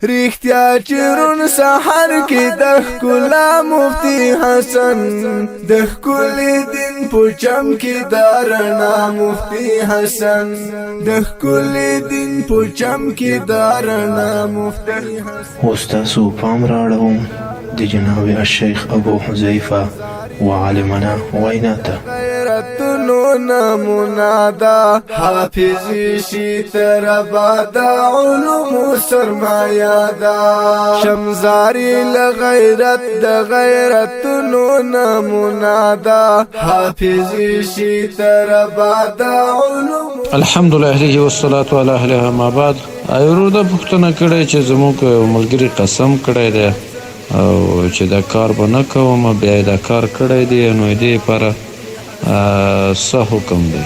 رښتیا چرون سحر کې د ښکلا مفتی حسن د ښکلي دین په چم کې د رڼا مفتی حسن د ښکلي دین په چم کې د رڼا مفتی حسن. اوس تاسو پام راړوم د جناب الشیخ ابو حذیفه وعالمنا وینا ته. غیرتونو نمونه دا حافظ شي تر بادا علوم سرمایا دا شمزاری لغیرت د غیرتونو نمونه دا حافظ شي تر بادا علوم. الحمدلله والصلاة علی اهلها ما بعد. ایرو د پښتنه کړي چې زموږ ملګری قسم کړی دی او چې دا کار به نه کوم بیا دا کار کړی دی نو دې پر څه حکم دی.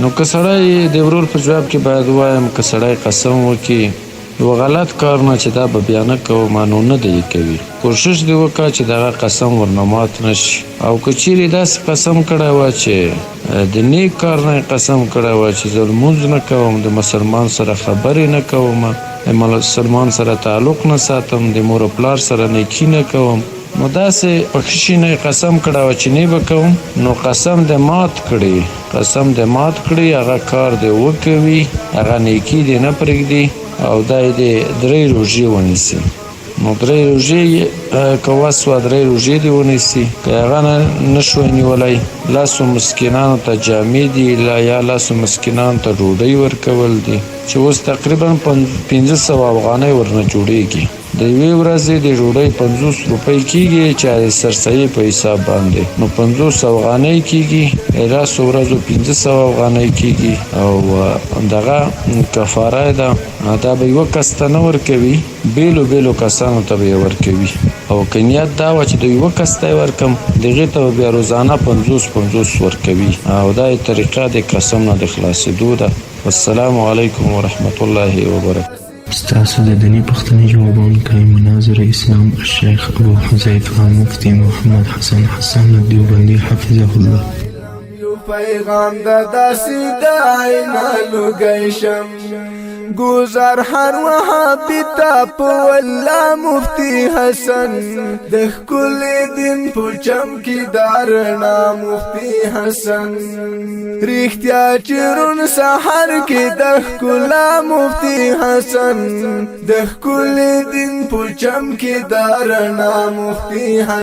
نو که سړی د ورور په جواب کې باید وایم که سړی قسم وکړي یو غلط کار نه چې دا به بیا نه کوم نو نه دی کوي. کوشش دی وکړه چې دغه قسم ورنه مات نشي او که چیرې داسې قسم کړی وه چې د نیک کار نه قسم کړی وه چې زه لمونځ نه کوم د مسلمان سره خبرې نه کوم د مسلمان سره تعلق نه ساتم د مور و پلار سره نیکي نه کوم نو داسې په ښه شي نه قسم کړی وه چې نه به کوم نو قسم د مات کړي قسم د مات کړي هغه کار دی وکوي هغه نیکي دی نه پرېږدي او دا یې 3 روژې ونیسي. نو 3 روژې که وسوه 3 روژې دې ونیسي که هغه نه شوی نیولی لسو مسکینانو ته جامې دي یا لسو مسکینانو ته ډوډۍ ورکول دي چې اوس تقریبا 500 افغانۍ ورنه جوړېږي. د یوې ورځې د ډوډۍ 50 روپۍ کېږي چې سرسایي په حساب باندې نو 500 افغانۍ کېږي لسو ورځو 500 افغانۍ کېږي او دغه کفاره ده دا به یوه کس ته نه ورکوي بیلو بیلو کسانو ته به یې ورکوي او که نیت دا وه چې د یوه کس ته یې ورکم دغې ته به بیا روزانه 50 ورکوي او دا یې طریقه د قسم نه د خلاصېدو ده. والسلام علیکم ورحمة الله وبرکاته. ستاسو د دیني پوښتنې جوابونکی مناظر اسلام الشیخ ابو حذیفه مفتی محمد حسن دیوبندي حفظه الله. یو پیغام د داسې د عینا لوګی شم گزار هر وهابي ته په والله مفتی حسن د ښکلي دین په چم کې د رڼا مفتی حسن رښتیا چرون سحر کې د ښکلا مفتی حسن د ښکلي دین په چم کې د رڼا مفتی حسن